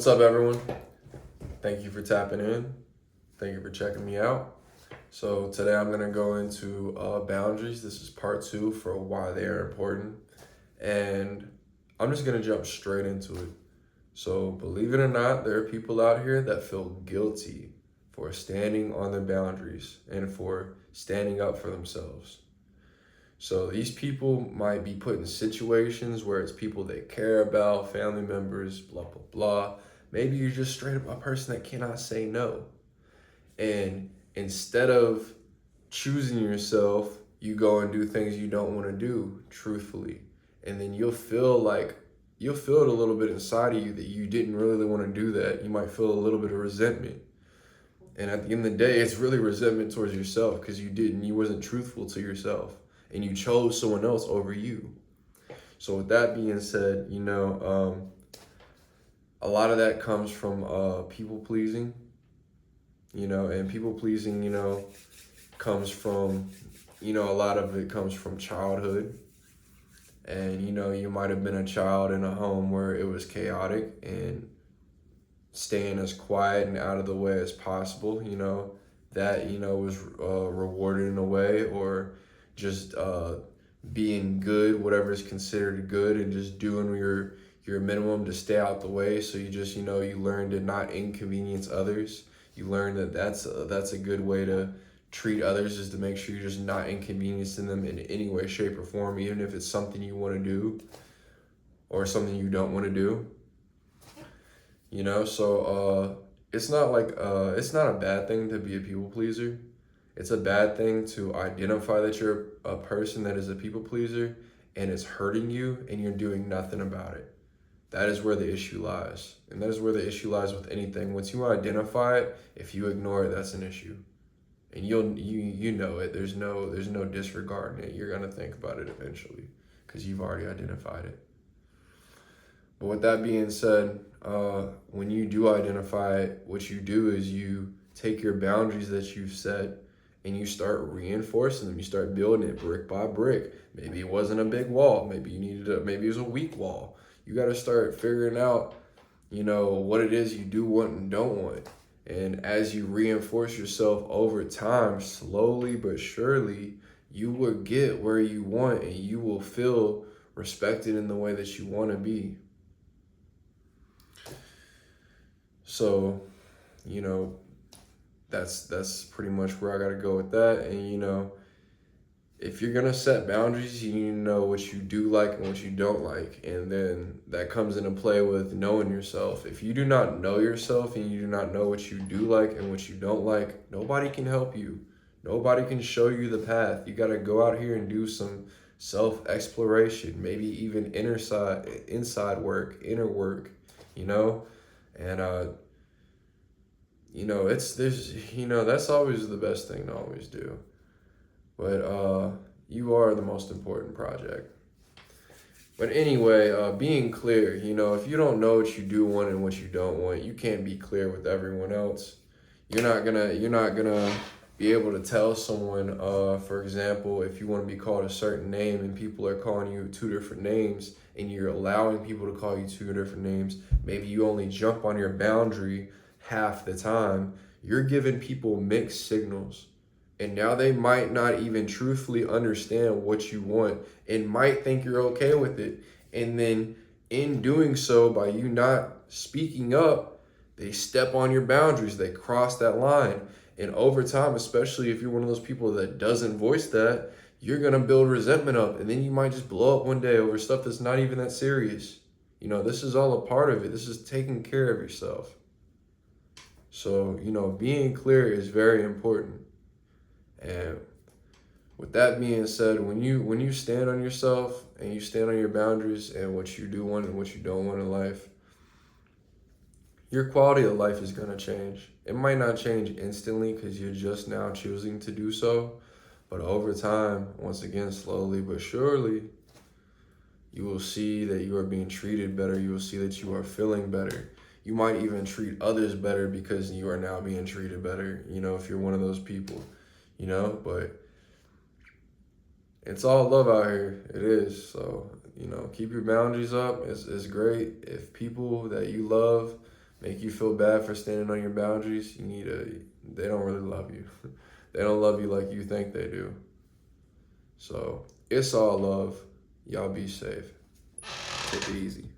What's up, everyone? Thank you for tapping in. Thank you for checking me out. So today I'm gonna go into boundaries. This is part 2 for why they are important, and I'm just gonna jump straight into it. So believe it or not, there are people out here that feel guilty for standing on their boundaries and for standing up for themselves. So these people might be put in situations where it's people they care about, family members, blah, blah, blah. Maybe you're just straight up a person that cannot say no. And instead of choosing yourself, you go and do things you don't want to do, truthfully. And then you'll feel it a little bit inside of you that you didn't really want to do that. You might feel a little bit of resentment. And at the end of the day, it's really resentment towards yourself because you wasn't truthful to yourself and you chose someone else over you. So with that being said, a lot of that comes from people pleasing, and people pleasing, comes from, a lot of it comes from childhood. And, you might have been a child in a home where it was chaotic, and staying as quiet and out of the way as possible, that, was rewarded in a way, or just being good, whatever is considered good, and just doing your minimum to stay out the way. So you just, you learn to not inconvenience others. You learn that that's a good way to treat others, is to make sure you're just not inconveniencing them in any way, shape, or form, even if it's something you want to do or something you don't want to do. So it's not it's not a bad thing to be a people pleaser. It's a bad thing to identify that you're a person that is a people pleaser and it's hurting you and you're doing nothing about it. That is where the issue lies. And that is where the issue lies with anything. Once you identify it, if you ignore it, that's an issue. And you know it. There's no disregarding it. You're gonna think about it eventually because you've already identified it. But with that being said, when you do identify it, what you do is you take your boundaries that you've set and you start reinforcing them. You start building it brick by brick. Maybe it wasn't a big wall. Maybe maybe it was a weak wall. You got to start figuring out, what it is you do want and don't want. And as you reinforce yourself over time, slowly but surely, you will get where you want and you will feel respected in the way that you want to be. So, that's pretty much where I got to go with that. And, if you're going to set boundaries, you need to know what you do like and what you don't like. And then that comes into play with knowing yourself. If you do not know yourself and you do not know what you do like and what you don't like, nobody can help you. Nobody can show you the path. You got to go out here and do some self-exploration, maybe even inside work, inner work, and that's always the best thing to always do. But you are the most important project. But anyway, being clear, if you don't know what you do want and what you don't want, you can't be clear with everyone else. You're not gonna be able to tell someone, for example, if you want to be called a certain name and people are calling you 2 different names and you're allowing people to call you 2 different names, maybe you only jump on your boundary half the time, you're giving people mixed signals. And now they might not even truthfully understand what you want and might think you're okay with it. And then in doing so, by you not speaking up, they step on your boundaries, they cross that line. And over time, especially if you're one of those people that doesn't voice that, you're gonna build resentment up. And then you might just blow up one day over stuff that's not even that serious. This is all a part of it. This is taking care of yourself. So, being clear is very important. And with that being said, when you stand on yourself and you stand on your boundaries and what you do want and what you don't want in life, your quality of life is going to change. It might not change instantly because you're just now choosing to do so, but over time, once again, slowly but surely, you will see that you are being treated better. You will see that you are feeling better. You might even treat others better because you are now being treated better, if you're one of those people. But it's all love out here. It is. So, keep your boundaries up. It's great. If people that you love make you feel bad for standing on your boundaries, they don't really love you. They don't love you like you think they do. So it's all love. Y'all be safe. Take it easy.